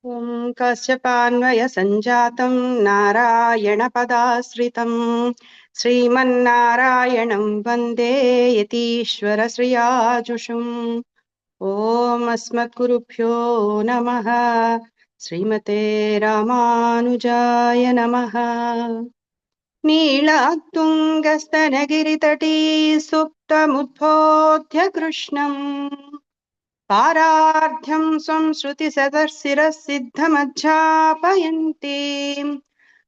ॐ कश्यपान्वयसञ्जातं नारायणपदाश्रितं श्रीमन्नारायणं वन्दे यतीश्वरश्रियाजुषम्। ॐ अस्मद्गुरुभ्यो नमः। श्रीमते रामानुजाय नमः। नीलातुङ्गस्तनगिरितटी सुप्तमुद्बोध्य कृष्णम् पारार्ध्यं स्वं श्रुतिसदशिरः सिद्धमध्यापयन्ती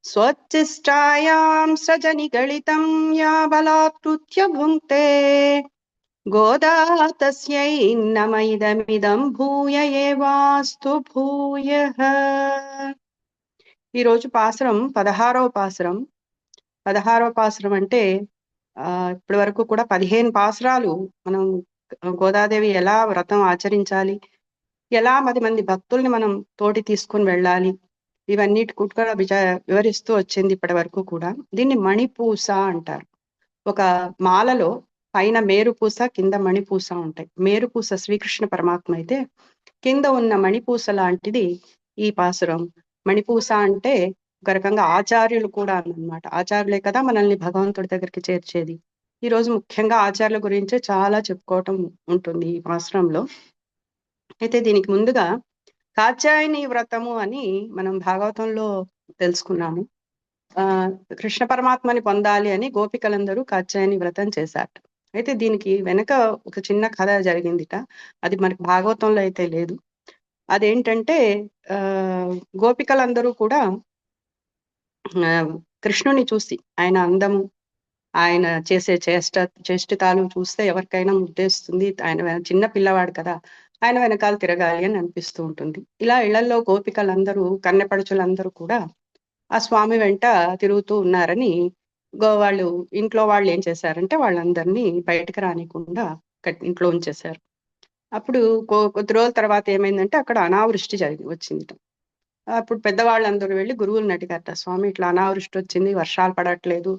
स्वोच्छिष्टायां सजनिगलितं या बलात्कृत्य भुङ्क्ते गोदा तस्यै नम इदमिदं भूय एवास्तु భూయః. ఈరోజు పాసురం 16వ పాసురం. 16వ పాసురం అంటే ఇప్పటి వరకు కూడా 15 పాసురాలు మనం గోదాదేవి ఎలా వ్రతం ఆచరించాలి, ఎలా 10 మంది భక్తుల్ని మనం తోటి తీసుకుని వెళ్ళాలి, ఇవన్నిటి కూడా వివరిస్తూ వచ్చింది ఇప్పటి వరకు కూడా. దీన్ని మణిపూస అంటారు. ఒక మాలలో పైన మేరుపూస, కింద మణిపూస ఉంటాయి. మేరుపూస శ్రీకృష్ణ పరమాత్మ అయితే, కింద ఉన్న మణిపూస లాంటిది ఈ పాసురం. మణిపూస అంటే ఒక రకంగా ఆచార్యులు కూడా అన్నమాట. ఆచార్యులే కదా మనల్ని భగవంతుడి దగ్గరికి చేర్చేది. ఈ రోజు ముఖ్యంగా ఆచార్యుల గురించే చాలా చెప్పుకోవటం ఉంటుంది ఈ పాసురంలో. అయితే దీనికి ముందుగా కాత్యాయని వ్రతము అని మనం భాగవతంలో తెలుసుకున్నాము. కృష్ణ పరమాత్మని పొందాలి అని గోపికలందరూ కాత్యాయని వ్రతం చేశారట. అయితే దీనికి వెనక ఒక చిన్న కథ జరిగిందిట. అది మనకి భాగవతంలో అయితే లేదు. అదేంటంటే గోపికలందరూ కూడా కృష్ణుని చూసి ఆయన అందము, ఆయన చేసే చేష్టితాలు చూస్తే ఎవరికైనా ముద్దేస్తుంది. ఆయన చిన్న పిల్లవాడు కదా, ఆయన వెనకాల తిరగాలి అని అనిపిస్తూ ఉంటుంది. ఇలా ఇళ్లలో గోపికలందరూ, కన్నెపడుచులందరూ కూడా ఆ స్వామి వెంట తిరుగుతూ ఉన్నారని వాళ్ళు ఇంట్లో వాళ్ళు ఏం చేశారంటే వాళ్ళందరినీ బయటకు రానికుండా ఇంట్లో ఉంచేశారు. అప్పుడు కొద్ది రోజుల తర్వాత ఏమైందంటే అక్కడ అనావృష్టి వచ్చింది. అప్పుడు పెద్దవాళ్ళందరూ వెళ్ళి గురువులను అడిగారట, స్వామి ఇట్లా అనావృష్టి వచ్చింది, వర్షాలు పడట్లేదు,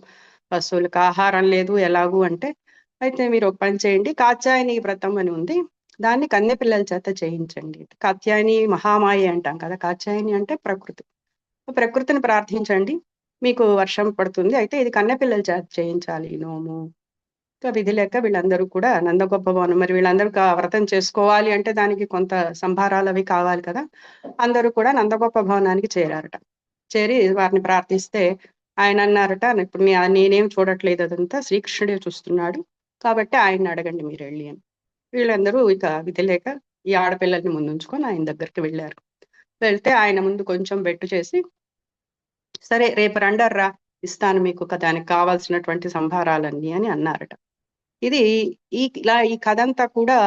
పశువులకు ఆహారం లేదు, ఎలాగూ అంటే, అయితే మీరు ఒక పని చేయండి, కాత్యాయని వ్రతం అని ఉంది, దాన్ని కన్నె పిల్లల చేత చేయించండి. కాత్యాయని మహామాయి అంటాం కదా, కాత్యాయని అంటే ప్రకృతిని ప్రార్థించండి, మీకు వర్షం పడుతుంది. అయితే ఇది కన్నెపిల్లల చేత చేయించాలి నోము. ఇంకా విధి లేక వీళ్ళందరూ కూడా నందగొప్ప భవనం, మరి వీళ్ళందరూ వ్రతం చేసుకోవాలి అంటే దానికి కొంత సంభారాలు అవి కావాలి కదా, అందరూ కూడా నందగొప్ప భవనానికి చేరారట. చేరి వారిని ప్రార్థిస్తే ఆయన అన్నారట, ఇప్పుడు నేనేం చూడట్లేదు, అదంతా శ్రీకృష్ణుడే చూస్తున్నాడు, కాబట్టి ఆయన్ని అడగండి మీరు వెళ్ళి అని. వీళ్ళందరూ ఇక విధి లేక ఈ ఆడపిల్లల్ని ముందుంచుకొని ఆయన దగ్గరికి వెళ్ళారు. వెళ్తే ఆయన ముందు కొంచెం బెట్టు చేసి, సరే రేపు రండర్రా, ఇస్తాను మీకు దానికి కావాల్సినటువంటి సంభారాలన్నీ అని అన్నారట. ఇది ఇలా ఈ కథ అంతా కూడా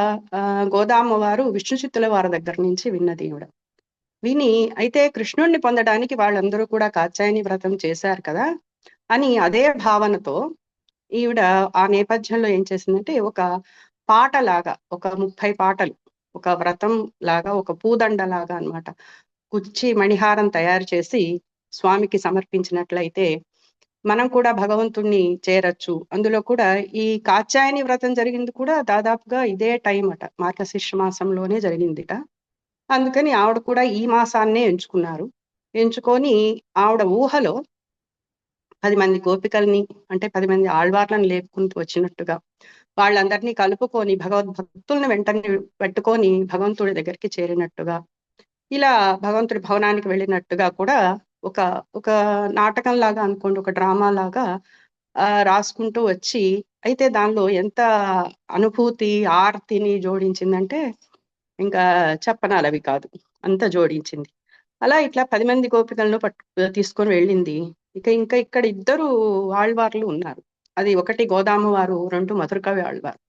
గోదామ్మ వారు విష్ణుచిత్తుల వారి దగ్గర నుంచి విన్నది ఈవిడ. విని అయితే కృష్ణుణ్ణి పొందడానికి వాళ్ళందరూ కూడా కాత్యాయని వ్రతం చేశారు కదా అని అదే భావనతో ఈవిడ ఆ నేపథ్యంలో ఏం చేసిందంటే ఒక పాటలాగా, ఒక 30 పాటలు, ఒక వ్రతం లాగా, ఒక పూదండ లాగా అనమాట, కుచ్చి మణిహారం తయారు చేసి స్వామికి సమర్పించినట్లయితే మనం కూడా భగవంతుణ్ణి చేరచ్చు. అందులో కూడా ఈ కాత్యాయని వ్రతం జరిగింది కూడా దాదాపుగా ఇదే టైం అట, మార్గశీర్ష మాసంలోనే జరిగిందిట. అందుకని ఆవిడ కూడా ఈ మాసాన్నే ఎంచుకున్నారు. ఎంచుకొని ఆవిడ ఊహలో 10 మంది గోపికల్ని, అంటే 10 మంది ఆళ్వార్లను లేపుకుంటూ వచ్చినట్టుగా వాళ్ళందరినీ కలుపుకొని భగవద్భక్తుల్ని వెంటనే పెట్టుకొని భగవంతుడి దగ్గరికి చేరినట్టుగా, ఇలా భగవంతుడి భవనానికి వెళ్ళినట్టుగా కూడా ఒక ఒక నాటకం లాగా అనుకోండి, ఒక డ్రామా లాగా రాసుకుంటూ వచ్చి, అయితే దానిలో ఎంత అనుభూతి ఆర్తిని జోడించిందంటే ఇంకా చెప్పనాలవి కాదు, అంత జోడించింది. అలా ఇట్లా 10 మంది గోపికలను తీసుకొని వెళ్ళింది. ఇంకా ఇక్కడ 2 ఆళ్వార్లు ఉన్నారు. అది ఒకటి గోదామ వారు, 2 మధురకవి ఆళ్వారు.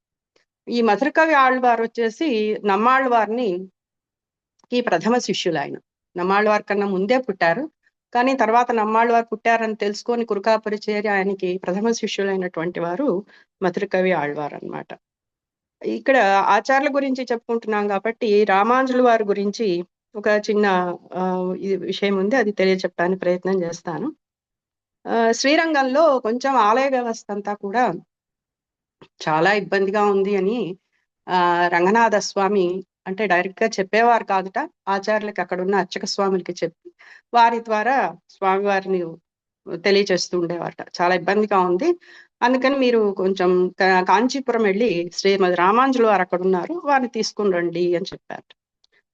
ఈ మధురకవి ఆళ్వారు వచ్చేసి నమ్మాళ్వారిని ఈ ప్రథమ శిష్యులు. ఆయన నమ్మాళ్వారి కన్నా ముందే పుట్టారు, కానీ తర్వాత నమ్మాళ్వారు పుట్టారని తెలుసుకొని కురుకాపురి చేరి ఆయనకి ప్రథమ శిష్యులైనటువంటి వారు మధురకవి ఆళ్వారు అన్నమాట. ఇక్కడ ఆచార్యుల గురించి చెప్పుకుంటున్నాం కాబట్టి రామానుజుల వారి గురించి ఒక చిన్న విషయం ఉంది, అది తెలియచెప్పడానికి ప్రయత్నం చేస్తాను. శ్రీరంగంలో కొంచెం ఆలయ వ్యవస్థ అంతా కూడా చాలా ఇబ్బందిగా ఉంది అని రంగనాథ స్వామి అంటే డైరెక్ట్ గా చెప్పేవారు కాదుట. ఆచార్యులకి అక్కడ ఉన్న అర్చక స్వాములకి చెప్పి వారి ద్వారా స్వామివారిని తెలియచేస్తూ ఉండేవారట. చాలా ఇబ్బందిగా ఉంది, అందుకని మీరు కొంచెం కాంచీపురం వెళ్ళి శ్రీమద్ రామాంజులు వారు అక్కడ ఉన్నారు, వారిని తీసుకుని రండి అని చెప్పారు.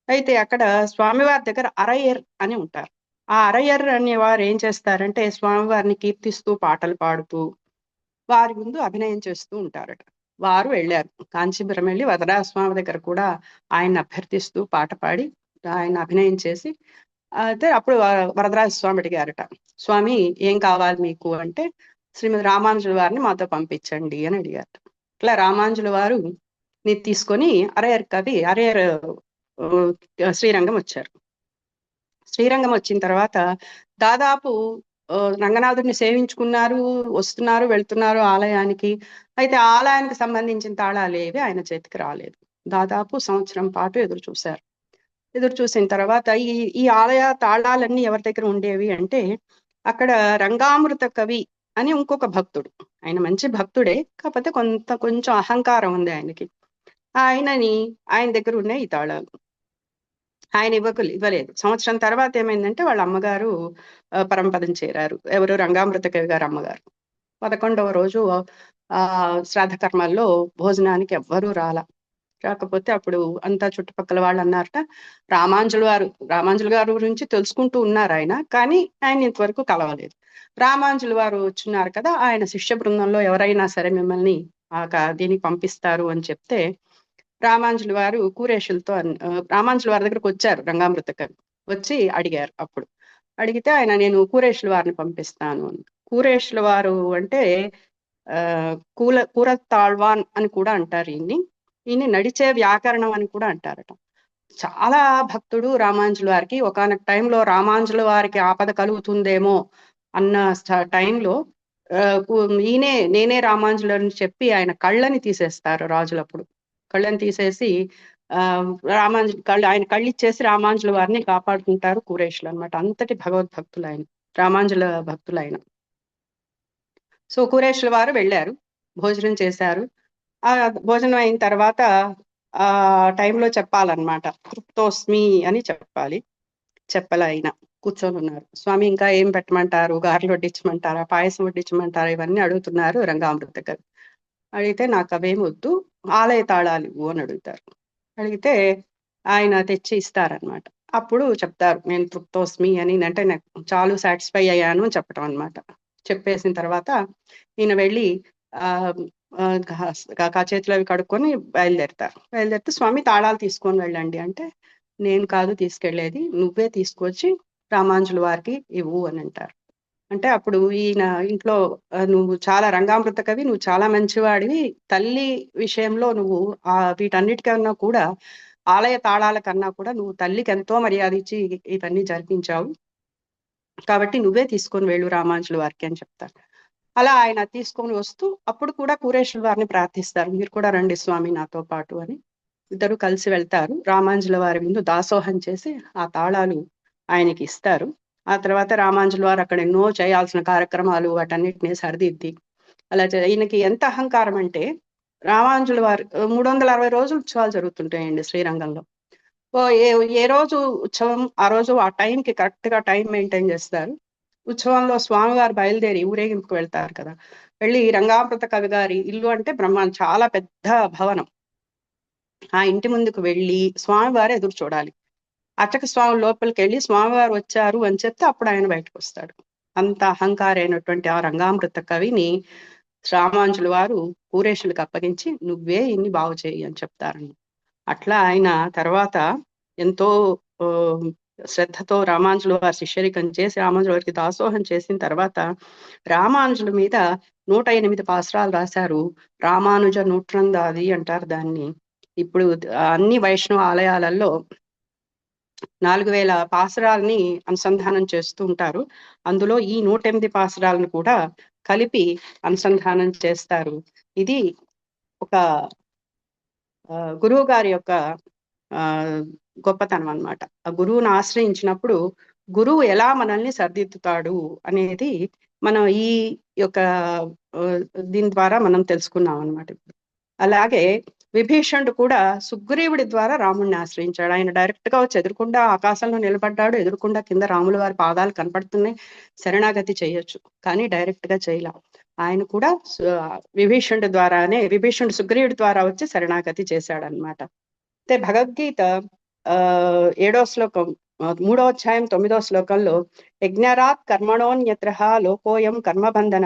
అయితే అక్కడ స్వామివారి దగ్గర అరయ్యర్ అని ఉంటారు. ఆ అరయ్యర్ అనే వారు ఏం చేస్తారంటే స్వామివారిని కీర్తిస్తూ పాటలు పాడుతూ వారి ముందు అభినయం చేస్తూ ఉంటారట. వారు వెళ్ళారు కాంచీపురం వెళ్ళి వరదరాజస్వామి దగ్గర కూడా ఆయన అభ్యర్థిస్తూ పాట పాడి ఆయన అభినయం చేసి, అయితే అప్పుడు వరదరాజస్వామి అడిగారట, స్వామి ఏం కావాలి మీకు అంటే శ్రీమద్ రామానుజుల వారిని మాతో పంపించండి అని అడిగారు. ఇట్లా రామానుజుల వారు ని తీసుకొని అరయర్ కవి అరయర్ శ్రీరంగం వచ్చారు. శ్రీరంగం వచ్చిన తర్వాత దాదాపు రంగనాథుడిని సేవించుకున్నారు, వస్తున్నారు వెళ్తున్నారు ఆలయానికి. అయితే ఆలయానికి సంబంధించిన తాళాలు ఏవి ఆయన చేతికి రాలేదు. దాదాపు సంవత్సరం పాటు ఎదురు చూశారు. ఎదురు చూసిన తర్వాత ఈ ఆలయ తాళాలన్నీ ఎవరి దగ్గర ఉండేవి అంటే అక్కడ రంగామృత కవి అని ఇంకొక భక్తుడు, ఆయన మంచి భక్తుడే, కాకపోతే కొంచెం అహంకారం ఉంది ఆయనకి. ఆయన దగ్గర ఉన్నాయి ఈ తాళాలు. ఆయన ఇవ్వలేదు. సంవత్సరం తర్వాత ఏమైందంటే వాళ్ళ అమ్మగారు పరమపదం చేరారు. ఎవరు? రంగామృత కవి గారు అమ్మగారు. 11వ రోజు శ్రాద్ధ కర్మల్లో భోజనానికి ఎవ్వరూ రాకపోతే అప్పుడు అంతా చుట్టుపక్కల వాళ్ళు అన్నారట, రామాంజులు గారు గురించి తెలుసుకుంటూ ఉన్నారు ఆయన, కానీ ఆయన ఇంతవరకు కలవలేదు. రామాంజులు వారు వచ్చున్నారు కదా, ఆయన శిష్య బృందంలో ఎవరైనా సరే మిమ్మల్ని దీనికి పంపిస్తారు అని చెప్తే రామాంజులు వారు కూరేషులతో రామాంజుల వారి దగ్గరకు వచ్చారు. రంగామృత కవి వచ్చి అడిగారు. అప్పుడు అడిగితే ఆయన నేను కూరేషుల వారిని పంపిస్తాను అని. కూరేషుల వారు అంటే కూరతాళ్వాన్ అని కూడా అంటారు. ఈయన్ని నడిచే వ్యాకరణం అని కూడా అంటారట. చాలా భక్తుడు రామాంజుల వారికి. ఒకానొక టైంలో రామాంజుల వారికి ఆపద కలుగుతుందేమో అన్న టైంలో నేనే రామాంజులు అని చెప్పి ఆయన కళ్ళని తీసేస్తారు రాజులప్పుడు. కళ్ళని తీసేసి ఆయన కళ్ళిచ్చేసి రామాంజుల వారిని కాపాడుకుంటారు కూరేషులు అనమాట. అంతటి భగవద్భక్తులు ఆయన, రామాంజుల భక్తులు ఆయన. సో కూరేషుల వారు వెళ్ళారు, భోజనం చేశారు. ఆ భోజనం అయిన తర్వాత ఆ టైంలో చెప్పాలన్నమాట, తృప్తోస్మి అని చెప్పాలి. చెప్పలే ఆయన, కూర్చొని ఉన్నారు. స్వామి ఇంకా ఏం పెట్టమంటారు, గారెలు వడ్డించమంటారా, పాయసం వడ్డించమంటారా, ఇవన్నీ అడుగుతున్నారు రంగామృత గారు. అడిగితే నాకు అవేం వద్దు, ఆలయ తాళాలు ఇవ్వు అని అడుగుతారు. అడిగితే ఆయన తెచ్చి ఇస్తారనమాట. అప్పుడు చెప్తారు నేను తృప్తోస్మి అని, అంటే నాకు చాలు సాటిస్ఫై అయ్యాను అని చెప్పడం అనమాట. చెప్పేసిన తర్వాత ఈయన వెళ్ళి చేతులు అవి కడుక్కొని బయలుదేరితే స్వామి తాళాలు తీసుకొని వెళ్ళండి అంటే, నేను కాదు తీసుకెళ్లేది, నువ్వే తీసుకొచ్చి రామాంజుల వారికి ఇవ్వు అని అంటారు. అంటే అప్పుడు ఈయన ఇంట్లో నువ్వు చాలా రంగామృత కవి, నువ్వు చాలా మంచివాడివి, తల్లి విషయంలో నువ్వు వీటన్నిటికన్నా కూడా ఆలయ తాళాల కన్నా కూడా నువ్వు తల్లికి ఎంతో మర్యాద ఇచ్చి ఇవన్నీ జరిపించావు, కాబట్టి నువ్వే తీసుకొని వెళ్ళు రామాంజుల వారికి అని చెప్తారు. అలా ఆయన తీసుకొని వస్తూ అప్పుడు కూడా కూరేషుల వారిని ప్రార్థిస్తారు, మీరు కూడా రండి స్వామి నాతో పాటు అని. ఇద్దరు కలిసి వెళ్తారు. రామాంజుల వారి ముందు దాసోహం చేసి ఆ తాళాలు ఆయనకి ఇస్తారు. ఆ తర్వాత రామాంజుల వారు అక్కడ ఎన్నో చేయాల్సిన కార్యక్రమాలు వాటన్నిటిని సరిదిద్ది అలా ఈయనకి ఎంత అహంకారం అంటే, రామాంజుల వారు 360 రోజులు ఉత్సవాలు జరుగుతుంటాయండి శ్రీరంగంలో. ఏ రోజు ఉత్సవం ఆ రోజు ఆ టైంకి కరెక్ట్ గా టైం మెయింటైన్ చేస్తారు. ఉత్సవంలో స్వామివారు బయలుదేరి ఊరేగింపుకు వెళ్తారు కదా, వెళ్ళి రంగామృత కవి గారి ఇల్లు అంటే చాలా పెద్ద భవనం, ఆ ఇంటి ముందుకు వెళ్ళి స్వామివారు ఎదురు చూడాలి. అర్చక స్వామి లోపలికి వెళ్ళి స్వామివారు వచ్చారు అని చెప్తే అప్పుడు ఆయన బయటకు వస్తాడు. అంత అహంకారైనటువంటి ఆ రంగామృత కవిని రామాంజుల వారు కూరేషులకు అప్పగించి నువ్వే ఇన్ని బాగు చేయి అని చెప్తారని. అట్లా ఆయన తర్వాత ఎంతో శ్రద్ధతో రామాంజుల వారి శిష్యరికం చేసి రామాంజుల వారికి దాసోహం చేసిన తర్వాత రామానుజుల మీద 108 పాసురాలు రాశారు. రామానుజ నూట్రందాది అంటారు దాన్ని. ఇప్పుడు అన్ని వైష్ణవ ఆలయాలలో 4000 పాసురాలని అనుసంధానం చేస్తూ ఉంటారు. అందులో ఈ 108 పాసురాలను కూడా కలిపి అనుసంధానం చేస్తారు. ఇది ఒక గురువు గారి యొక్క గొప్పతనం అన్నమాట. ఆ గురువును ఆశ్రయించినప్పుడు గురువు ఎలా మనల్ని సరిదిద్దుతాడు అనేది మనం ఈ యొక్క దీని ద్వారా మనం తెలుసుకున్నాం అన్నమాట. అలాగే విభీషణుడు కూడా సుగ్రీవుడి ద్వారా రాముడిని ఆశ్రయించాడు. ఆయన డైరెక్ట్ గా వచ్చి ఎదురుకుండా ఆకాశంలో నిలబడ్డాడు, ఎదురుకుండా కింద రాముల వారి పాదాలు కనపడుతున్నాయి, శరణాగతి చేయొచ్చు, కానీ డైరెక్ట్ గా చేయలే. ఆయన కూడా విభీషణుడి ద్వారానే, విభీషణుడు సుగ్రీవుడి ద్వారా వచ్చి శరణాగతి చేశాడనమాట. అయితే భగవద్గీత 7వ శ్లోకం 3వ అధ్యాయం 9వ శ్లోకంలో యజ్ఞరాత్ కర్మణోన్యత్ర లోకోయం కర్మబంధన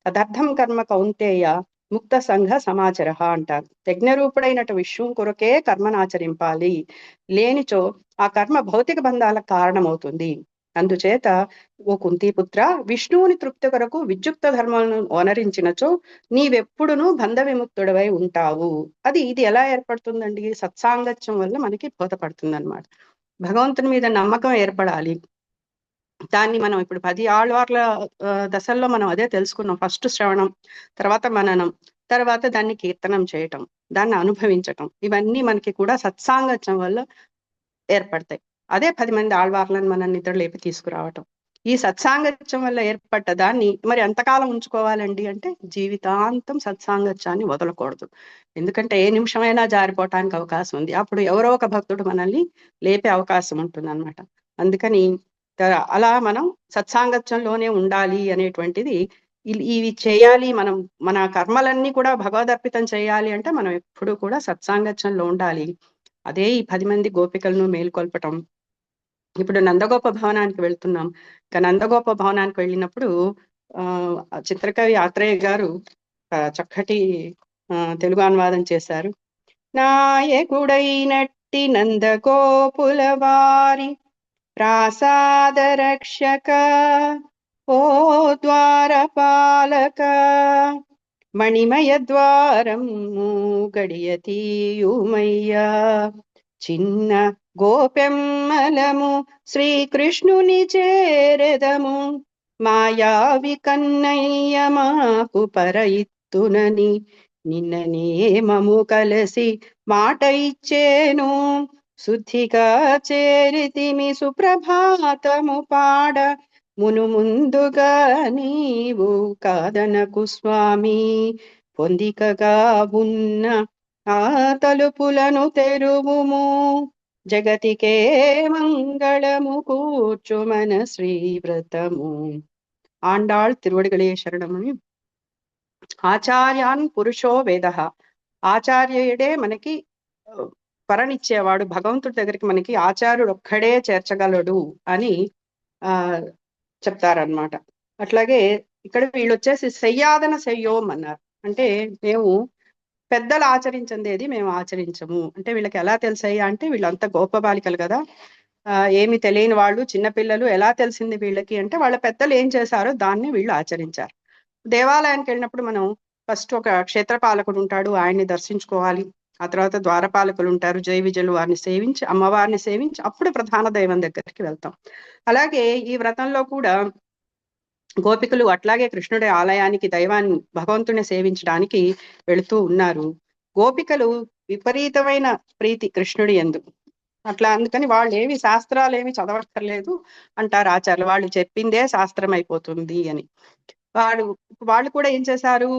తదర్థం కర్మ కౌంతేయ ముక్త సంఘ సమాచర అంటారు. యజ్ఞరూపుడైనటు విష్ణువు కొరకే కర్మను ఆచరింపాలి, లేనిచో ఆ కర్మ భౌతిక బంధాలకు కారణమవుతుంది. అందుచేత ఓ కుంతీపుత్ర, విష్ణువుని తృప్తి కొరకు విద్యుక్త ధర్మాలను ఓనరించినచో నీవెప్పుడునూ బంధ విముక్తుడవై ఉంటావు. ఇది ఎలా ఏర్పడుతుందండి? సత్సాంగత్యం వల్ల మనకి బోధపడుతుంది అనమాట. భగవంతుని మీద నమ్మకం ఏర్పడాలి. దాన్ని మనం ఇప్పుడు 10 ఆళ్వార్ల దశల్లో మనం అదే తెలుసుకున్నాం. ఫస్ట్ శ్రవణం, తర్వాత మననం, తర్వాత దాన్ని కీర్తనం చేయటం, దాన్ని అనుభవించటం, ఇవన్నీ మనకి కూడా సత్సాంగత్యం వల్ల ఏర్పడతాయి. అదే 10 మంది ఆళ్వార్లను మన నిద్ర లేపి తీసుకురావటం. ఈ సత్సాంగత్యం వల్ల ఏర్పడ్డ దాన్ని మరి ఎంతకాలం ఉంచుకోవాలండి అంటే జీవితాంతం సత్సాంగత్యాన్ని వదలకూడదు. ఎందుకంటే ఏ నిమిషమైనా జారిపోవటానికి అవకాశం ఉంది. అప్పుడు ఎవరో ఒక భక్తుడు మనల్ని లేపే అవకాశం ఉంటుంది అనమాట. అందుకని అలా మనం సత్సాంగత్యంలోనే ఉండాలి అనేటువంటిది, ఇవి చేయాలి. మనం మన కర్మలన్నీ కూడా భగవదర్పితం చేయాలి అంటే మనం ఎప్పుడు కూడా సత్సాంగత్యంలో ఉండాలి. అదే ఈ 10 మంది గోపికలను మేల్కొల్పటం. ఇప్పుడు నందగోప భవనానికి వెళ్తున్నాం. ఇక నందగోప భవనానికి వెళ్ళినప్పుడు చిత్రకవి ఆత్రేయ గారు చక్కటి తెలుగు అనువాదం చేశారు. నాయకుడైనట్టి నందగోపుల వారి ప్రాసాద రక్షక, ఓ ద్వారపాలక, మణిమయ ద్వారం గడియతీయుమయ్యా, చిన్న గోపెమ్మలము శ్రీకృష్ణుని చేరెదము, మాయావి కన్నయ్య మాకు పరయిత్తునని నిన్ననే మము కలసి మాట ఇచ్చేను, శుద్ధిగా చేరితిమి సుప్రభాతము పాడ, మును ముందుగా నీవు కాదనకు స్వామి, పొందికగా ఉన్న ఆ తలుపులను తెరువుము, జగతికే మంగళము కూర్చుమన శ్రీవ్రతము. ఆండాళ్ తిరువడిగళే శరణమని. ఆచార్యాన్ పురుషో వేద, ఆచార్యుడే మనకి పరనిచ్చేవాడు. భగవంతుడి దగ్గరికి మనకి ఆచార్యుడు ఒక్కడే చేర్చగలడు అని చెప్తారనమాట. అట్లాగే ఇక్కడ వీళ్ళు వచ్చేసి శయ్యాదన శయ్యోం అన్నారు. అంటే మేము పెద్దలు ఆచరించేది మేము ఆచరించము అంటే వీళ్ళకి ఎలా తెలుసయ్యా అంటే వీళ్ళంతా గోప బాలికలు కదా, ఏమి తెలియని వాళ్ళు, చిన్నపిల్లలు. ఎలా తెలిసింది వీళ్ళకి అంటే వాళ్ళ పెద్దలు ఏం చేశారో దాన్ని వీళ్ళు ఆచరించారు. దేవాలయానికి వెళ్ళినప్పుడు మనం ఫస్ట్ ఒక క్షేత్రపాలకుడు ఉంటాడు, ఆయన్ని దర్శించుకోవాలి. ఆ తర్వాత ద్వారపాలకులు ఉంటారు, జై విజయులు, వారిని సేవించి అమ్మవారిని సేవించి అప్పుడు ప్రధాన దైవం దగ్గరికి వెళ్తాం. అలాగే ఈ వ్రతంలో కూడా గోపికలు అట్లాగే కృష్ణుడి ఆలయానికి, దైవాన్ని, భగవంతుని సేవించడానికి వెళుతూ ఉన్నారు. గోపికలు విపరీతమైన ప్రీతి కృష్ణుడి యందు. అట్లా అందుకని వాళ్ళు ఏమి శాస్త్రాలు ఏమి చదవక్కర్లేదు అంటారు ఆచార్యులు. వాళ్ళు చెప్పిందే శాస్త్రం అయిపోతుంది అని. వాళ్ళు కూడా ఏం చేశారు,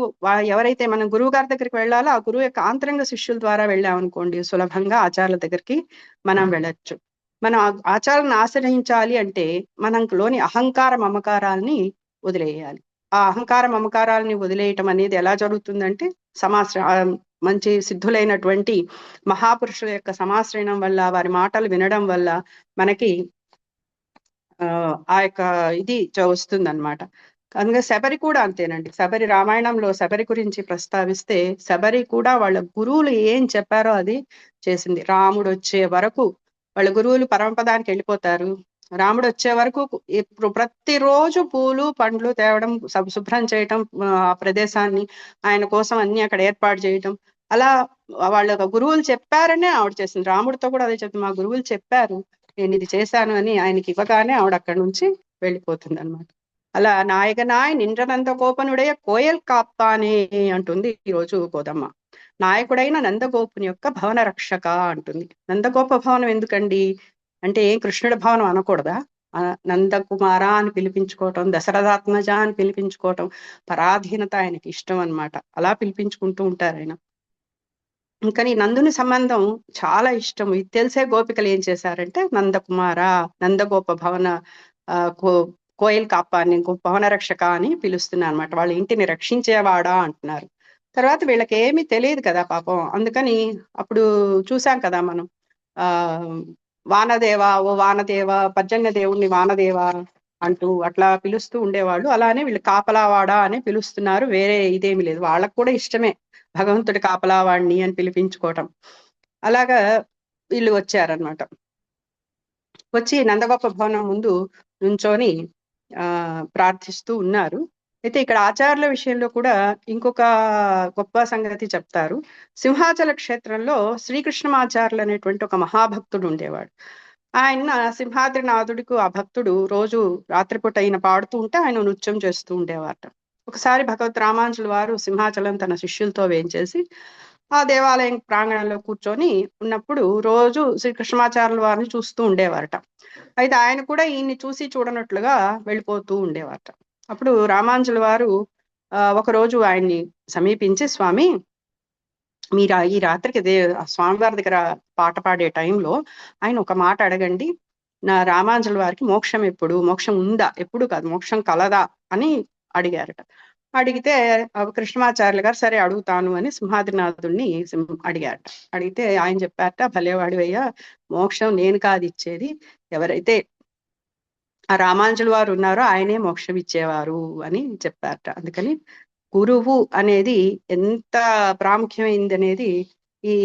ఎవరైతే మనం గురువు గారి దగ్గరికి వెళ్ళాలో ఆ గురువు యొక్క ఆంతరంగ శిష్యుల ద్వారా వెళ్ళామనుకోండి, సులభంగా ఆచార్యుల దగ్గరికి మనం వెళ్ళొచ్చు. మనం ఆచారాలను ఆశ్రయించాలి అంటే మనలోని అహంకార మమకారాల్ని వదిలేయాలి. ఆ అహంకార మమకారాలని వదిలేయటం అనేది ఎలా జరుగుతుందంటే మంచి సిద్ధులైనటువంటి మహాపురుషుల యొక్క సమాశ్రయణం వల్ల, వారి మాటలు వినడం వల్ల మనకి ఆ యొక్క ఇది వస్తుందన్నమాట. అందుకే శబరి కూడా అంతేనండి. శబరి రామాయణంలో శబరి గురించి ప్రస్తావిస్తే శబరి కూడా వాళ్ళ గురువులు ఏం చెప్పారో అది చేసింది. రాముడు వచ్చే వరకు వాళ్ళ గురువులు పరమపదానికి వెళ్ళిపోతారు. రాముడు వచ్చే వరకు ప్రతిరోజు పూలు పండ్లు తేవడం, శుభ్రం చేయటం, ఆ ప్రదేశాన్ని ఆయన కోసం అన్ని అక్కడ ఏర్పాటు చేయటం, అలా వాళ్ళ గురువులు చెప్పారనే ఆవిడ చేసింది. రాముడితో కూడా అదే చెప్తుంది, మా గురువులు చెప్పారు, నేను ఇది చేశాను అని ఆయనకి ఇవ్వగానే ఆవిడ అక్కడి నుంచి వెళ్ళిపోతుంది అనమాట. అలా నాయకనాయ్ నిండ్ర నందగోపనుடைய కోయల్ కాప్తానే అంటుంది ఈరోజు గోదమ్మ. నాయకుడైన నందగోపుని యొక్క భవన రక్షక అంటుంది. నందగోప భవనం ఎందుకండి అంటే ఏం కృష్ణుడి భవనం అనకూడదా? నందకుమార అని పిలిపించుకోవటం, దశరథాత్మజ అని పిలిపించుకోవటం, పరాధీనత ఆయనకి ఇష్టం అనమాట. అలా పిలిపించుకుంటూ ఉంటారు ఆయన. ఇంకని నందుని సంబంధం చాలా ఇష్టం. ఇది తెలిసే గోపికలు ఏం చేశారంటే నందకుమార, నందగోప భవన ఆ, కో కోయిల్ కాపాని భవన రక్షక అని పిలుస్తున్నారు అనమాట. వాళ్ళ ఇంటిని రక్షించేవాడా అంటున్నారు. తర్వాత వీళ్ళకి ఏమీ తెలియదు కదా పాపం. అందుకని అప్పుడు చూసాం కదా మనం, ఆ వానదేవ, ఓ వానదేవ, పర్జన్య దేవుణ్ణి వానదేవ అంటూ అట్లా పిలుస్తూ ఉండేవాళ్ళు. అలానే వీళ్ళు కాపలావాడా అని పిలుస్తున్నారు. వేరే ఇదేమి లేదు. వాళ్ళకు కూడా ఇష్టమే భగవంతుడి కాపలావాణ్ణి అని పిలిపించుకోవటం. అలాగా వీళ్ళు వచ్చారనమాట. వచ్చి నందగోప భవనం ముందు నుంచొని ప్రార్థిస్తూ ఉన్నారు. అయితే ఇక్కడ ఆచార్యుల విషయంలో కూడా ఇంకొక గొప్ప సంగతి చెప్తారు. సింహాచల క్షేత్రంలో శ్రీకృష్ణమాచార్యులు అనేటువంటి ఒక మహాభక్తుడు ఉండేవాడు. ఆయన సింహాద్రినాథుడికి ఆ భక్తుడు రోజు రాత్రిపూట ఆయన పాడుతూ ఉంటే ఆయన నృత్యం చేస్తూ ఉండేవాట. ఒకసారి భగవత్ రామానుజుల వారు సింహాచలం తన శిష్యులతో వేయించేసి ఆ దేవాలయం ప్రాంగణంలో కూర్చొని ఉన్నప్పుడు రోజు శ్రీకృష్ణమాచార్యుల వారిని చూస్తూ ఉండేవారట. అయితే ఆయన కూడా ఈయన్ని చూసి చూడనట్లుగా వెళ్ళిపోతూ ఉండేవారట. అప్పుడు రామానుజుల వారు ఒక రోజు ఆయన్ని సమీపించి, స్వామి మీరు ఈ రాత్రికి స్వామివారి దగ్గర పాట పాడే టైంలో ఆయన ఒక మాట అడగండి, నా రామానుజుల వారికి మోక్షం ఎప్పుడు, మోక్షం ఉందా, ఎప్పుడు కాదు మోక్షం కలదా అని అడిగారట. అడిగితే కృష్ణమాచార్యులు గారు సరే అడుగుతాను అని సింహాద్రినాథుడిని అడిగారట. అడిగితే ఆయన చెప్పారట, భలేవాడివయ్యా, మోక్షం నేను కాదు ఇచ్చేది, ఎవరైతే ఆ రామానుజుల వారు ఉన్నారో ఆయనే మోక్షం ఇచ్చేవారు అని చెప్పారట. అందుకని గురువు అనేది ఎంత ప్రాముఖ్యమైంది అనేది ఈ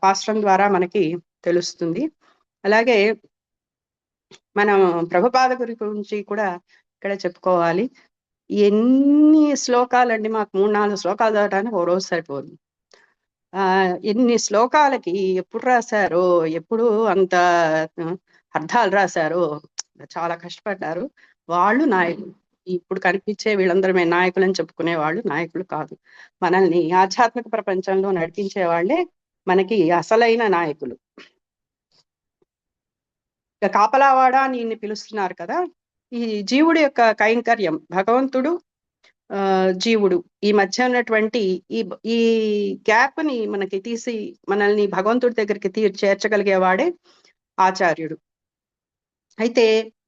పాశ్రం ద్వారా మనకి తెలుస్తుంది. అలాగే మనం ప్రభుపాద గురి గురించి కూడా ఇక్కడ చెప్పుకోవాలి. ఎన్ని శ్లోకాలండి, మాకు 3-4 శ్లోకాలు చదవడానికి ఓ రోజు సరిపోదు. ఎన్ని శ్లోకాలకి ఎప్పుడు రాశారో, ఎప్పుడు అంత అర్థాలు రాశారో, చాలా కష్టపడ్డారు. వాళ్ళు నాయకులు. ఇప్పుడు కనిపించే వీళ్ళందరమే నాయకులు అని చెప్పుకునే వాళ్ళు నాయకులు కాదు. మనల్ని ఆధ్యాత్మిక ప్రపంచంలో నడిపించే వాళ్ళే మనకి అసలైన నాయకులు. ఇక కాపలావాడ అని పిలుస్తున్నారు కదా. ఈ జీవుడి యొక్క కైంకర్యం, భగవంతుడు జీవుడు ఈ మధ్య ఉన్నటువంటి ఈ ఈ గ్యాప్ ని మనకి తీసి మనల్ని భగవంతుడి దగ్గరికి చేర్చగలిగేవాడే ఆచార్యుడు. అయితే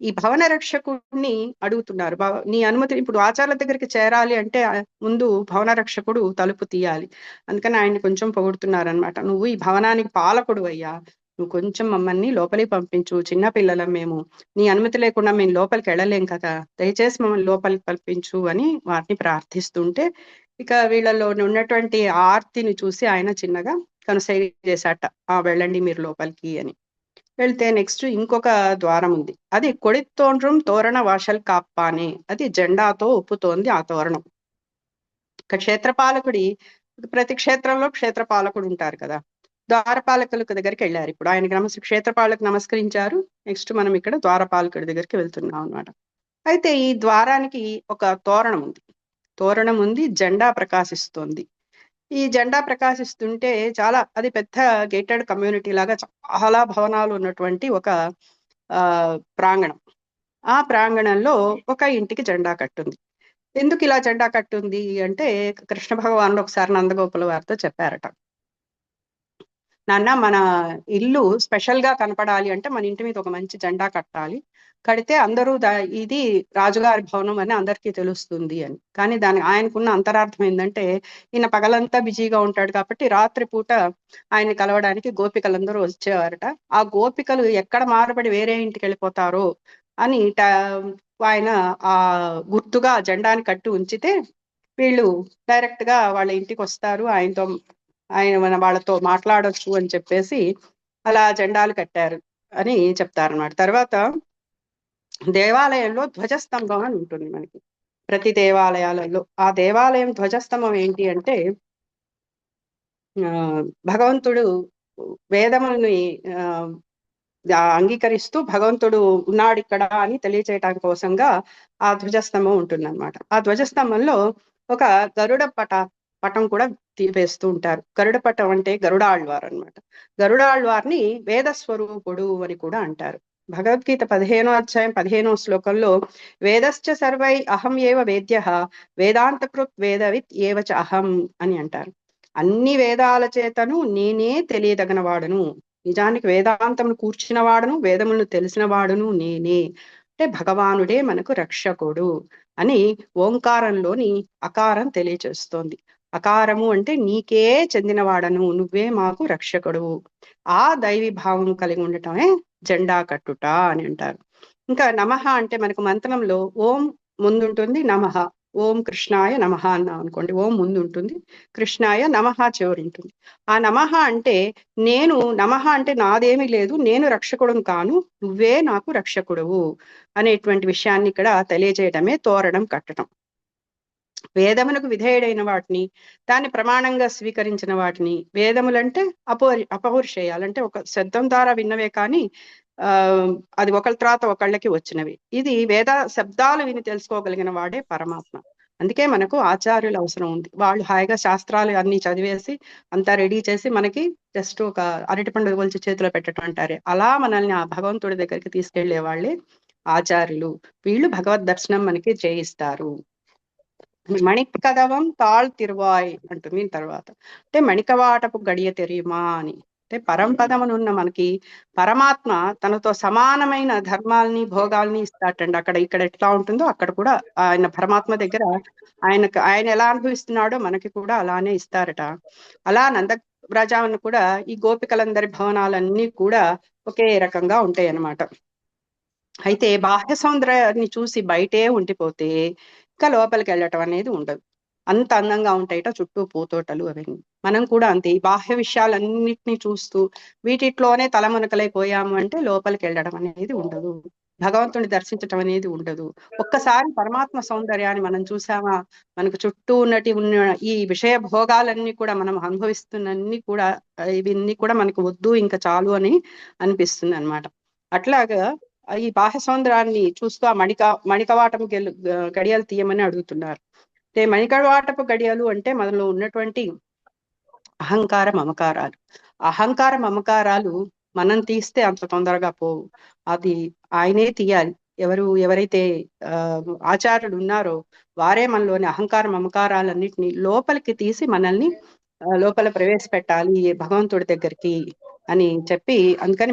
ఈ భవన రక్షకుడిని అడుగుతున్నారు, నీ అనుమతి, ఇప్పుడు ఆచార్యుల దగ్గరికి చేరాలి అంటే ముందు భవన రక్షకుడు తలుపు తీయాలి. అందుకని ఆయన్ని కొంచెం పొగుడుతున్నారు అనమాట. నువ్వు ఈ భవనానికి పాలకుడు అయ్యా, నువ్వు కొంచెం మమ్మల్ని లోపలికి పంపించు, చిన్న పిల్లలం మేము, నీ అనుమతి లేకుండా మేము లోపలికి వెళ్ళలేం కదా, దయచేసి మమ్మల్ని లోపలికి పంపించు అని వారిని ప్రార్థిస్తుంటే, ఇక వీళ్ళలో ఉన్నటువంటి ఆర్తిని చూసి ఆయన చిన్నగా కనుసైగ చేశాట, వెళ్ళండి మీరు లోపలికి అని. వెళ్తే నెక్స్ట్ ఇంకొక ద్వారం ఉంది. అది కొడితోండ్రం తోరణ వాషల్ కాప్పానే, అది జెండాతో ఒప్పుతోంది ఆ తోరణం. ఇక క్షేత్రపాలకుడి, ప్రతి క్షేత్రంలో క్షేత్రపాలకుడు ఉంటారు కదా, ద్వారపాలకుల దగ్గరికి వెళ్ళారు. ఇప్పుడు ఆయన క్షేత్రపాలకు నమస్కరించారు. నెక్స్ట్ మనం ఇక్కడ ద్వారపాలకుడి దగ్గరికి వెళ్తున్నాం అనమాట. అయితే ఈ ద్వారానికి ఒక తోరణం ఉంది, తోరణం ఉంది, జెండా ప్రకాశిస్తోంది. ఈ జెండా ప్రకాశిస్తుంటే చాలా, అది పెద్ద గేటెడ్ కమ్యూనిటీ లాగా చాలా భవనాలు ఉన్నటువంటి ఒక ప్రాంగణం. ఆ ప్రాంగణంలో ఒక ఇంటికి జెండా కట్టుంది. ఎందుకు ఇలా జెండా కట్టుంది అంటే, కృష్ణ భగవానుడు ఒకసారి నందగోపుల వారితో చెప్పారట, నాన్న మన ఇల్లు స్పెషల్ గా కనపడాలి అంటే మన ఇంటి మీద ఒక మంచి జెండా కట్టాలి, కడితే అందరూ ఇది రాజుగారి భవనం అని అందరికీ తెలుస్తుంది అని. కానీ దానికి ఆయనకున్న అంతరార్థం ఏంటంటే, ఈయన పగలంతా బిజీగా ఉంటాడు కాబట్టి రాత్రిపూట ఆయన కలవడానికి గోపికలందరూ వచ్చేవారట. ఆ గోపికలు ఎక్కడ మారబడి వేరే ఇంటికి వెళ్ళిపోతారో అని ఆయన ఆ గుర్తుగా జెండాని కట్టి ఉంచితే వీళ్ళు డైరెక్ట్ గా వాళ్ళ ఇంటికి వస్తారు, ఆయనతో ఆయన వాళ్ళతో మాట్లాడొచ్చు అని చెప్పేసి అలా జెండాలు కట్టారు అని చెప్తారన్నమాట. తర్వాత దేవాలయంలో ధ్వజస్తంభం అని ఉంటుంది మనకి ప్రతి దేవాలయాలలో. ఆ దేవాలయం ధ్వజస్తంభం ఏంటి అంటే, భగవంతుడు వేదములని అంగీకరిస్తూ భగవంతుడు ఉన్నాడు ఇక్కడ అని తెలియచేయటానికి కోసంగా ఆ ధ్వజస్తంభం ఉంటుందన్నమాట. ఆ ధ్వజస్తంభంలో ఒక గరుడ పటం కూడా వేస్తూ ఉంటారు. గరుడ పటం అంటే గరుడాళ్వారు అనమాట. గరుడాళ్వారిని వేద స్వరూపుడు అని కూడా అంటారు. భగవద్గీత 15వ అధ్యాయం 15వ శ్లోకంలో వేదశ్చ సర్వై అహం ఏవ వేద్య వేదాంతకృత్ వేదవిత్ ఏవచ అహం అని అంటారు. అన్ని వేదాల చేతను నేనే తెలియదగిన వాడును. నిజానికి వేదాంతమును కూర్చిన వాడును, వేదములను తెలిసిన వాడును నేనే. అంటే భగవానుడే మనకు రక్షకుడు అని ఓంకారంలోని అకారం తెలియచేస్తోంది. అకారము అంటే నీకే చెందినవాడను, నువ్వే మాకు రక్షకుడు. ఆ దైవీ భావం కలిగి ఉండటమే జెండా కట్టుట అని అంటారు. ఇంకా నమః అంటే మనకు మంత్రంలో ఓం ముందుంటుంది, నమః ఓం కృష్ణాయ నమః అన్నాం అనుకోండి, ఓం ముందు ఉంటుంది, కృష్ణాయ నమః చివరి ఉంటుంది. ఆ నమః అంటే నేను, నమః అంటే నాదేమీ లేదు, నేను రక్షకుడును కాను, నువ్వే నాకు రక్షకుడువు అనేటువంటి విషయాన్ని ఇక్కడ తెలియజేయడమే తోరణం కట్టడం. వేదములకు విధేయుడైన వాటిని, దాన్ని ప్రమాణంగా స్వీకరించిన వాటిని, వేదములంటే అపౌరుషేయాలంటే ఒక శబ్దం ద్వారా విన్నవే కానీ అది ఒకళ్ళ తర్వాత ఒకళ్ళకి వచ్చినవి. ఇది వేద శబ్దాలు విని తెలుసుకోగలిగిన వాడే పరమాత్మ. అందుకే మనకు ఆచార్యులు అవసరం ఉంది. వాళ్ళు హాయిగా శాస్త్రాలు అన్ని చదివేసి అంతా రెడీ చేసి మనకి జస్ట్ ఒక అరటిపండు ఒలిచి చేతిలో పెట్టడం అంటారే, అలా మనల్ని ఆ భగవంతుడి దగ్గరికి తీసుకెళ్లే వాళ్ళే ఆచార్యులు. వీళ్ళు భగవద్ దర్శనం మనకి చేయిస్తారు. మణికదవం తాళ్ తిరువాయ్ అంటుంది తర్వాత. అంటే మణికవాటపు గడియ తెరియుమా అని. అంటే పరంపదమునున్న మనకి పరమాత్మ తనతో సమానమైన ధర్మాల్ని భోగాల్ని ఇస్తాటండి. అక్కడ ఇక్కడ ఎట్లా ఉంటుందో అక్కడ కూడా ఆయన పరమాత్మ దగ్గర ఆయన ఎలా అనుభవిస్తున్నాడో మనకి కూడా అలానే ఇస్తారట. అలా నందవ్రజాన్ని కూడా ఈ గోపికలందరి భవనాలన్నీ కూడా ఒకే రకంగా ఉంటాయి అన్నమాట. అయితే బాహ్య సౌందర్యాన్ని చూసి బయటే ఉండిపోతే ఇంకా లోపలికి వెళ్ళటం అనేది ఉండదు. అంత అందంగా ఉంటాయిట చుట్టూ పూతోటలు అవన్నీ. మనం కూడా అంతే, ఈ బాహ్య విషయాలన్నిటినీ చూస్తూ వీటిట్లోనే తలమునకలైపోయాము అంటే లోపలికి వెళ్ళడం అనేది ఉండదు, భగవంతుని దర్శించటం అనేది ఉండదు. ఒక్కసారి పరమాత్మ సౌందర్యాన్ని మనం చూసామా, మనకు చుట్టూ ఉన్న ఈ విషయ భోగాలన్నీ కూడా మనం అనుభవిస్తున్నన్ని కూడా ఇవన్నీ కూడా మనకు వద్దు, ఇంకా చాలు అని అనిపిస్తుంది అనమాట. అట్లాగా ఈ బాహ్య సౌందర్యాన్ని చూస్తూ ఆ మణికవాటం గడియలు తీయమని అడుగుతున్నారు. అంటే మణికవాటపు గడియలు అంటే మనలో ఉన్నటువంటి అహంకార మమకారాలు. అహంకార మమకారాలు మనం తీస్తే అంత తొందరగా పోవు, అది ఆయనే తీయాలి. ఎవరైతే ఆచార్యుడు ఉన్నారో వారే మనలోని అహంకార మమకారాలన్నిటిని లోపలికి తీసి మనల్ని లోపల ప్రవేశపెట్టాలి భగవంతుడి దగ్గరికి అని చెప్పి, అందుకని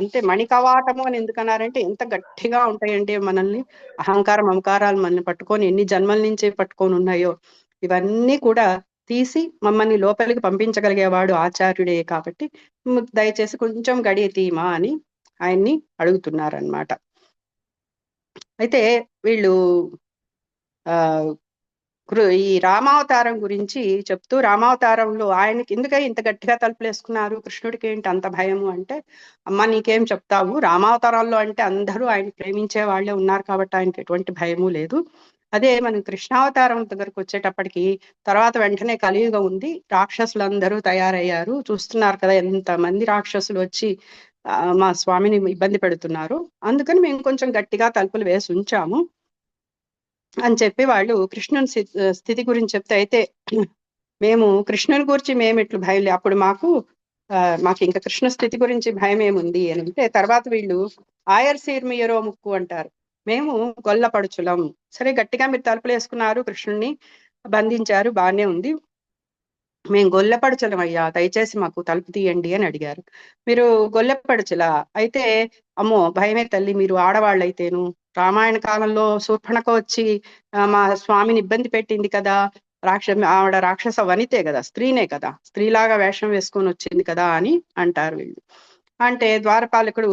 అంటే మణికవాటము అని ఎందుకన్నారంటే ఎంత గట్టిగా ఉంటాయంటే మనల్ని అహంకార మమకారాలు మనల్ని పట్టుకొని ఎన్ని జన్మల నుంచి పట్టుకొని ఉన్నాయో ఇవన్నీ కూడా తీసి మమ్మల్ని లోపలికి పంపించగలిగేవాడు ఆచార్యుడే. కాబట్టి దయచేసి కొంచెం గడియ తీమా అని ఆయన్ని అడుగుతున్నారనమాట. అయితే వీళ్ళు ఈ రామావతారం గురించి చెప్తూ, రామావతారంలో ఆయనకి ఎందుకై ఇంత గట్టిగా తలుపులేసుకున్నారు, కృష్ణుడికి ఏంటి అంత భయము అంటే, అమ్మ నీకేం చెప్తావు, రామావతారాల్లో అంటే అందరూ ఆయన ప్రేమించే వాళ్ళే ఉన్నారు కాబట్టి ఆయనకి ఎటువంటి భయము లేదు. అదే మనం కృష్ణావతారం దగ్గరకు వచ్చేటప్పటికి తర్వాత వెంటనే కలియుగం ఉంది, రాక్షసులందరూ తయారయ్యారు, చూస్తున్నారు కదా ఎంతమంది రాక్షసులు వచ్చి మా స్వామిని ఇబ్బంది పెడుతున్నారు, అందుకని మేము కొంచెం గట్టిగా తలుపులు వేసి ఉంచాము అని చెప్పి వాళ్ళు కృష్ణుని స్థితి గురించి చెప్తే, అయితే మేము కృష్ణుని గురించి మేము ఇట్లు భయం అప్పుడు మాకు ఇంకా కృష్ణ స్థితి గురించి భయం ఏముంది అని అంటే, తర్వాత వీళ్ళు ఆయర్సీర్మియరో ముక్కు అంటారు, మేము గొల్లపడుచులం. సరే గట్టిగా మీరు తలుపులు వేసుకున్నారు, కృష్ణుడిని బంధించారు, బాగానే ఉంది, మేము గొల్లపడుచులం అయ్యా, దయచేసి మాకు తలుపు తీయండి అని అడిగారు. మీరు గొల్లపడుచులా అయితే, అమ్మో భయమే తల్లి, మీరు ఆడవాళ్ళైతేను, రామాయణ కాలంలో శూర్పణఖ వచ్చి మా స్వామిని ఇబ్బంది పెట్టింది కదా, ఆవిడ రాక్షస వనితే కదా, స్త్రీనే కదా, స్త్రీలాగా వేషం వేసుకొని వచ్చింది కదా అని అంటారు వీళ్ళు. అంటే ద్వారపాలకుడు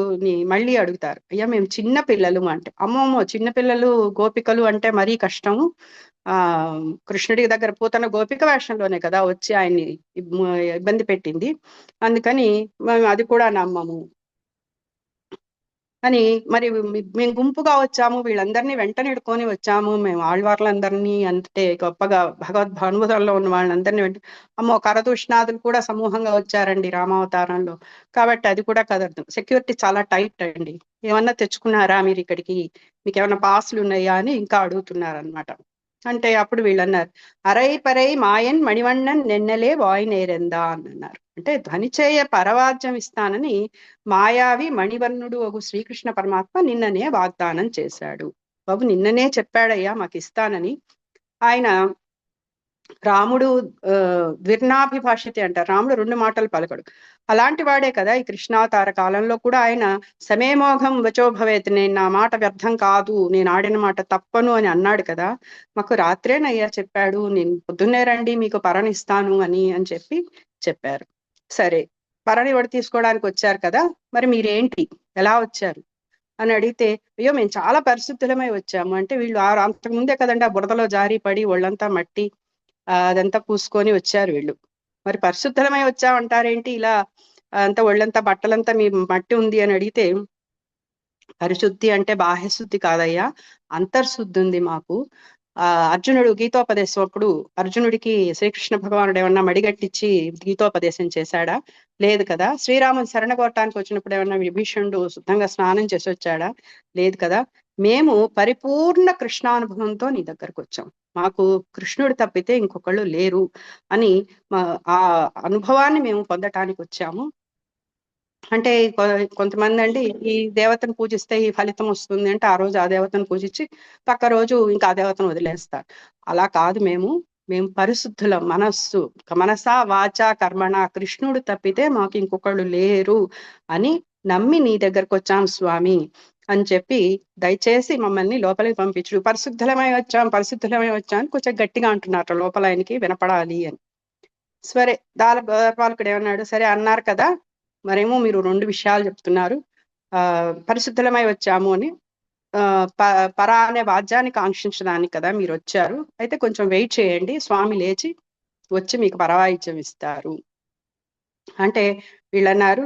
మళ్ళీ అడుగుతారు, అయ్యా మేము చిన్న పిల్లలు అంటే, అమ్మమ్మో చిన్నపిల్లలు గోపికలు అంటే మరీ కష్టము, కృష్ణుడి దగ్గర పూతన గోపిక వేషంలోనే కదా వచ్చి ఆయన్ని ఇబ్బంది పెట్టింది, అందుకని మేము అది కూడా నమ్మము అని. మరి మేము గుంపుగా వచ్చాము, వీళ్ళందరినీ వెంటనిడుకొని వచ్చాము, మేము ఆళ్వార్లందరినీ అంటే గొప్పగా భగవద్భానుభూతంలో ఉన్న వాళ్ళందరినీ అమ్మో కరదూషణాదులు కూడా సమూహంగా వచ్చారండి రామావతారంలో, కాబట్టి అది కూడా కదరదు, సెక్యూరిటీ చాలా టైట్ అండి, ఏమన్నా తెచ్చుకున్నారా మీరు ఇక్కడికి, మీకు ఏమన్నా పాసులు ఉన్నాయా అని ఇంకా అడుగుతున్నారనమాట. అంటే అప్పుడు వీళ్ళన్నారు, అరై పరై మాయన్ మణివಣ್ಣన్ నెన్నెలే వాయినేరెందా అని అన్నారు. అంటే ధ్వనిచేయ పరవాద్యం ఇస్తానని మాయావి మణివర్ణుడు ఒక శ్రీకృష్ణ పరమాత్మ నిన్ననే వాగ్దానం చేశాడు. బాబు నిన్ననే చెప్పాడయ్యా మాకు ఇస్తానని. ఆయన రాముడు ద్విర్నాభిభాషితే అంటారు. రాముడు రెండు మాటలు పలకడు. అలాంటి వాడే కదా ఈ కృష్ణావతార కాలంలో కూడా ఆయన సమేమోఘం వచో భవేత్, నేను నా మాట వ్యర్థం కాదు, నేను ఆడిన మాట తప్పను అని అన్నాడు కదా. మాకు రాత్రేనయ్యా చెప్పాడు, నేను పొద్దున్నే రండి మీకు పరనిస్తాను అని చెప్పి చెప్పారు. సరే, పరని వాడు తీసుకోవడానికి వచ్చారు కదా, మరి మీరేంటి, ఎలా వచ్చారు అని అడిగితే, అయ్యో మేము చాలా పరిశుద్ధులమై వచ్చాము అంటే, వీళ్ళు అంతకు ముందే కదండి ఆ బురదలో జారి పడి ఒళ్ళంతా మట్టి అదంతా పూసుకొని వచ్చారు వీళ్ళు. మరి పరిశుద్ధమై వచ్చామంటారేంటి, ఇలా అంతా ఒళ్ళంతా బట్టలంతా మీ మట్టి ఉంది అని అడిగితే, పరిశుద్ధి అంటే బాహ్యశుద్ధి కాదయ్యా, అంతర్శుద్ధి ఉంది మాకు. అర్జునుడు గీతోపదేశం అప్పుడు అర్జునుడికి శ్రీకృష్ణ భగవానుడు ఏమన్నా మడిగట్టించి గీతోపదేశం చేశాడా? లేదు కదా. శ్రీరాముని శరణగొట్టడానికి వచ్చినప్పుడు ఏమన్నా విభీషణుడు శుద్ధంగా స్నానం చేసి వచ్చాడా? లేదు కదా. మేము పరిపూర్ణ కృష్ణానుభవంతో నీ దగ్గరకు వచ్చాం, మాకు కృష్ణుడు తప్పితే ఇంకొకళ్ళు లేరు అని ఆ అనుభవాన్ని మేము పొందటానికి వచ్చాము. అంటే కొంతమంది అండి ఈ దేవతను పూజిస్తే ఈ ఫలితం వస్తుంది అంటే ఆ రోజు ఆ దేవతను పూజించి పక్క రోజు ఇంకా ఆ దేవతను వదిలేస్తారు. అలా కాదు, మేము పరిశుద్ధుల మనసా వాచా కర్మణ కృష్ణుడు తప్పితే మాకు ఇంకొకళ్ళు లేరు అని నమ్మి నీ దగ్గరకు వచ్చాం స్వామి అని చెప్పి దయచేసి మమ్మల్ని లోపలికి పంపించు. పరిశుద్ధులమై వచ్చాం అని కొంచెం గట్టిగా అంటున్నారు లోపల, ఆయనకి వినపడాలి అని. సరే, ద్వారపాలకుడు ఏమన్నాడు, సరే అన్నారు కదా, మరేమో మీరు రెండు విషయాలు చెప్తున్నారు, పరిశుద్ధులమై వచ్చాము అని, పరా అనే వాద్యాన్ని కాంక్షించడానికి కదా మీరు వచ్చారు, అయితే కొంచెం వెయిట్ చేయండి, స్వామి లేచి వచ్చి మీకు పరవాయిద్యం ఇస్తారు అంటే, వీళ్ళన్నారు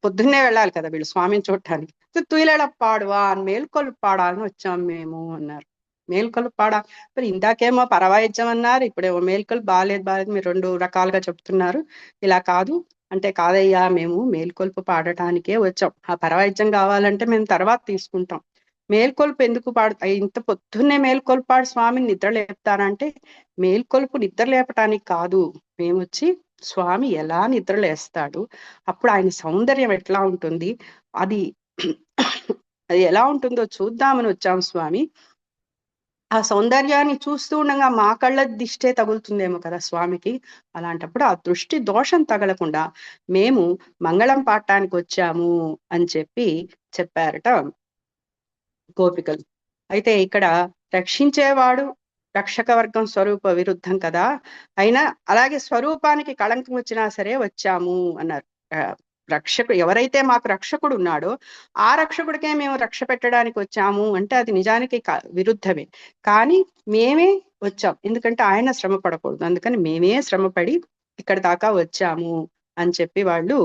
పొద్దున్నే వెళ్ళాలి కదా వీళ్ళు స్వామిని చూడటానికి, తుయిలెళప్పాడువా అని మేల్కొలుపు పాడాలని వచ్చాం మేము అన్నారు. మేల్కొలుపు పాడా, మరి ఇందాకేమో పరవాయిద్యం అన్నారు, ఇప్పుడేమో మేల్కొలుపు బాలేదు మీరు రెండు రకాలుగా చెప్తున్నారు, ఇలా కాదు అంటే, కాదయ్యా మేము మేల్కొల్పు పాడటానికే వచ్చాం, ఆ పరవాయిద్యం కావాలంటే మేము తర్వాత తీసుకుంటాం, మేల్కొల్పు ఎందుకు ఇంత పొద్దున్నే మేల్కొల్పు పాడు స్వామిని నిద్ర లేపుతారంటే, మేల్కొల్పు నిద్ర లేపటానికి కాదు, మేము వచ్చి స్వామి ఎలా నిద్ర లేస్తాడు, అప్పుడు ఆయన సౌందర్యం ఎట్లా ఉంటుంది, అది అది ఎలా ఉంటుందో చూద్దామని వచ్చాం స్వామి, ఆ సౌందర్యాన్ని చూస్తూ ఉండగా మా కళ్ళ దిష్టే తగులుతుందేమో కదా స్వామికి, అలాంటప్పుడు ఆ దృష్టి దోషం తగలకుండా మేము మంగళం పాడటానికి వచ్చాము అని చెప్పారట గోపికలు. అయితే ఇక్కడ రక్షించేవాడు రక్షక వర్గం స్వరూప విరుద్ధం కదా, అయినా అలాగే స్వరూపానికి కళంకం వచ్చినా సరే వచ్చాము అన్నారు. రక్షకుడు ఎవరైతే మాకు రక్షకుడు ఉన్నాడో ఆ రక్షకుడికే మేము రక్ష పెట్టడానికి వచ్చాము అంటే అది నిజానికి విరుద్ధమే, కానీ మేమే వచ్చాం, ఎందుకంటే ఆయన శ్రమ పడకూడదు, అందుకని మేమే శ్రమపడి ఇక్కడ దాకా వచ్చాము అని చెప్పి వాళ్ళు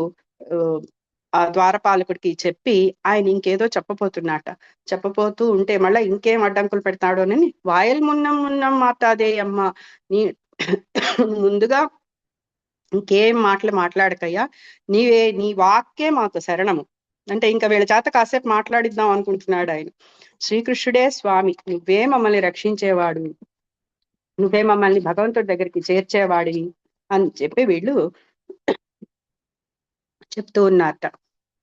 ఆ ద్వారపాలకుడికి చెప్పి ఆయన ఇంకేదో చెప్పబోతూ ఉంటే మళ్ళీ ఇంకేం అడ్డంకులు పెడతాడు అని, వాయల్ మున్నం మాతాదేయమ్మ, నీ ముందుగా ఇంకేం మాట్లాడకయ్యా, నీ వాక్కే మాకు శరణము అంటే, ఇంకా వీళ్ళ చేత కాసేపు మాట్లాడిద్దాం అనుకుంటున్నాడు ఆయన. శ్రీకృష్ణుడే స్వామి, నువ్వే మమ్మల్ని రక్షించేవాడు, నువ్వే మమ్మల్ని భగవంతుడి దగ్గరికి చేర్చేవాడివి అని చెప్పి వీళ్ళు చెప్తూ ఉన్నారట.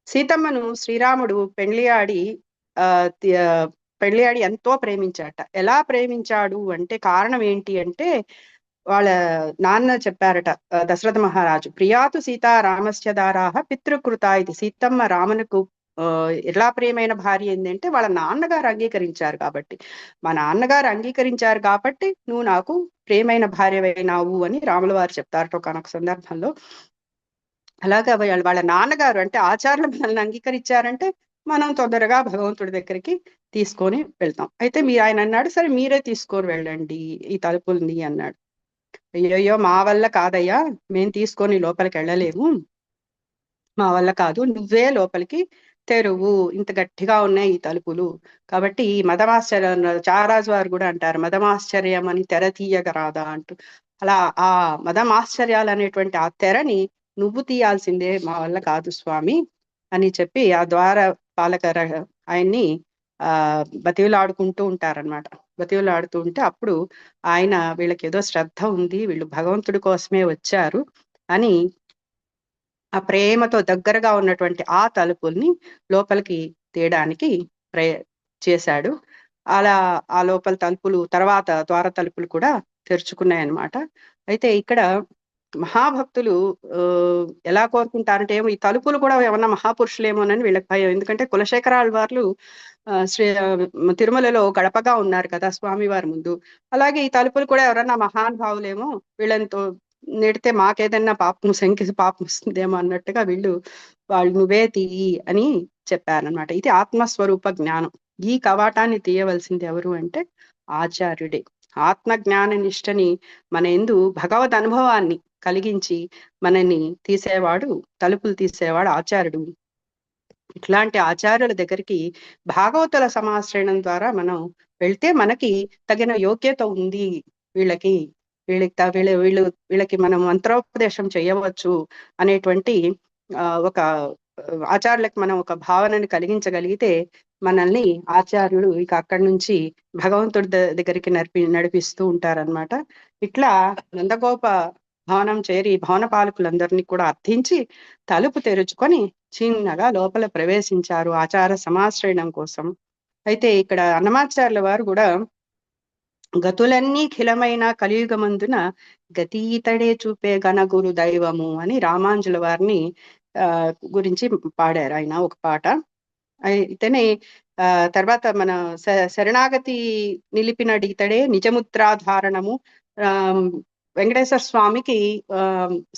సీతమ్మను శ్రీరాముడు పెళ్లియాడి ఎంతో ప్రేమించాట. ఎలా ప్రేమించాడు అంటే కారణం ఏంటి అంటే, వాళ్ళ నాన్న చెప్పారట దశరథ మహారాజు, ప్రియాతు సీతా రామస్య దారాహ పితృకృత, ఇది సీతమ్మ రామునకు ఎలా ప్రియమైన భార్య ఏంటంటే వాళ్ళ నాన్నగారు అంగీకరించారు కాబట్టి, మా నాన్నగారు అంగీకరించారు కాబట్టి నువ్వు నాకు ప్రియమైన భార్యవైనావు అని రాముల వారు చెప్తారట ఒకనొక సందర్భంలో. అలాగా వాళ్ళ నాన్నగారు అంటే ఆచార్యులు మనల్ని అంగీకరించారంటే మనం తొందరగా భగవంతుడి దగ్గరికి తీసుకొని వెళ్తాం. అయితే ఆయన అన్నాడు, సరే మీరే తీసుకొని వెళ్ళండి ఈ తలుపుల్ని అన్నాడు. అయ్యయ్యో మా వల్ల కాదయ్యా, మేము తీసుకొని లోపలికి వెళ్ళలేము, మా వల్ల కాదు, నువ్వే లోపలికి తెరువు, ఇంత గట్టిగా ఉన్నాయి ఈ తలుపులు, కాబట్టి ఈ మదమాశ్చర్యం చారాజు వారు కూడా అంటారు, మదమాశ్చర్యం అని తెర తీయగరాదా అంటూ, అలా ఆ మదమాశ్చర్యాలు అనేటువంటి ఆ తెరని నువ్వు తీయాల్సిందే, మా వల్ల కాదు స్వామి అని చెప్పి ఆ ద్వార పాలక ఆయన్ని బతివులాడుకుంటూ ఉంటారనమాట. బతివులాడుతూ ఉంటే అప్పుడు ఆయన వీళ్ళకి ఏదో శ్రద్ధ ఉంది, వీళ్ళు భగవంతుడి కోసమే వచ్చారు అని ఆ ప్రేమతో దగ్గరగా ఉన్నటువంటి ఆ తలుపుల్ని లోపలికి తీయడానికి చేశాడు. అలా ఆ లోపల తలుపులు తర్వాత ద్వార తలుపులు కూడా తెరుచుకున్నాయన్నమాట. అయితే ఇక్కడ మహాభక్తులు ఎలా కోరుకుంటారంటే ఈ తలుపులు కూడా ఏమన్నా మహాపురుషులేమోనని వీళ్ళకి భయం. ఎందుకంటే కులశేఖరాల వార్లు తిరుమలలో గడపగా ఉన్నారు కదా స్వామివారి ముందు. అలాగే ఈ తలుపులు కూడా ఎవరన్నా మహానుభావులేమో వీళ్ళతో నెడితే మాకేదన్నా పాపం పాపం వస్తుందేమో అన్నట్టుగా వాళ్ళు నువ్వే తీయి అని చెప్పారనమాట. ఇది ఆత్మస్వరూప జ్ఞానం. ఈ కవాటాన్ని తీయవలసింది ఎవరు అంటే ఆచార్యుడే. ఆత్మ జ్ఞాన నిష్టని మన ఎందు భగవద్ అనుభవాన్ని కలిగించి మనని తలుపులు తీసేవాడు ఆచార్యుడు. ఇట్లాంటి ఆచార్యుల దగ్గరికి భాగవతుల సమాశ్రయణం ద్వారా మనం వెళ్తే మనకి తగిన యోగ్యత ఉంది, వీళ్ళకి వీళ్ళకి మనం మంత్రోపదేశం చేయవచ్చు అనేటువంటి ఒక ఆచార్యులకు మనం ఒక భావనని కలిగించగలిగితే మనల్ని ఆచార్యుడు ఇక అక్కడి నుంచి భగవంతుడి దగ్గరికి నడిపిస్తూ ఉంటారనమాట. ఇట్లా నందగోప భవనం చేరి భవన పాలకులందరినీ కూడా అర్థించి తలుపు తెరుచుకొని చిన్నగా లోపల ప్రవేశించారు ఆచార సమాశ్రయణం కోసం. అయితే ఇక్కడ అన్నమాచార్యుల వారు కూడా గతులన్నీ ఖిలమైన కలియుగమందున గతీతడే చూపే గణగురు దైవము అని రామాంజుల వారిని గురించి పాడారు ఆయన ఒక పాట. అయితేనే తర్వాత మన శరణాగతి నిలిపినడితడే నిజముద్రాధారణము. వెంకటేశ్వర స్వామికి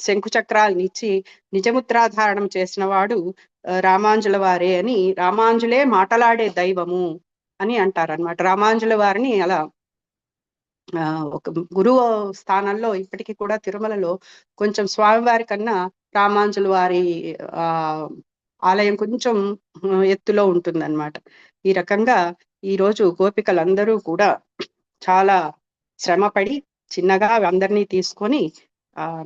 శంకు చక్రాలను ఇచ్చి నిజముద్రాధారణం చేసిన వాడు రామాంజుల వారే అని, రామాంజులే మాటలాడే దైవము అని అంటారనమాట. రామాంజుల వారిని అలా ఒక గురువు స్థానంలో ఇప్పటికీ కూడా తిరుమలలో కొంచెం స్వామివారి కన్నా రామాంజుల వారి ఆలయం కొంచెం ఎత్తులో ఉంటుందన్నమాట. ఈ రకంగా ఈరోజు గోపికలందరూ కూడా చాలా శ్రమపడి చిన్నగా అందరినీ తీసుకొని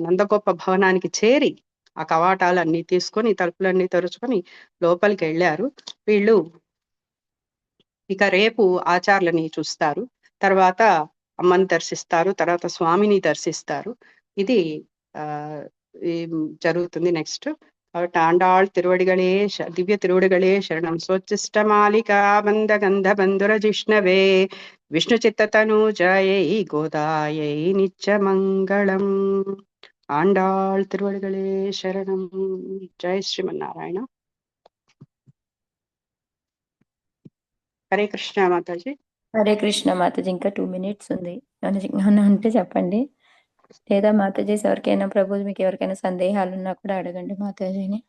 నందగోప భవనానికి చేరి ఆ కవాటాలన్నీ తీసుకొని తలుపులన్నీ తెరుచుకొని లోపలికి వెళ్ళారు. వీళ్ళు ఇక రేపు ఆచార్యులని చూస్తారు, తర్వాత అమ్మని దర్శిస్తారు, తర్వాత స్వామిని దర్శిస్తారు. ఇది జరుగుతుంది నెక్స్ట్. ఆండాళ్ తిరువడిగళే దివ్య తిరువడిగళే శరణం. స్వచ్చిష్ట మాలికా బంధ గంధ బంధుర జిష్ణవే విష్ణు చిత్తతను జయై గోదాయై నిత్యమంగళం. ఆండాళ్ తిరువడిగళే శరణం. జై శ్రీమన్నారాయణ. హరే కృష్ణ మాతాజీ. హరే కృష్ణ మాతాజీ. ఇంకా 2 minutes ఉంది, అంటే చెప్పండి. లేదా మాతాజీ ఎవరికైనా ప్రభుజీ మీకు ఎవరికైనా సందేహాలు ఉన్నా కూడా అడగండి మాతాజీని.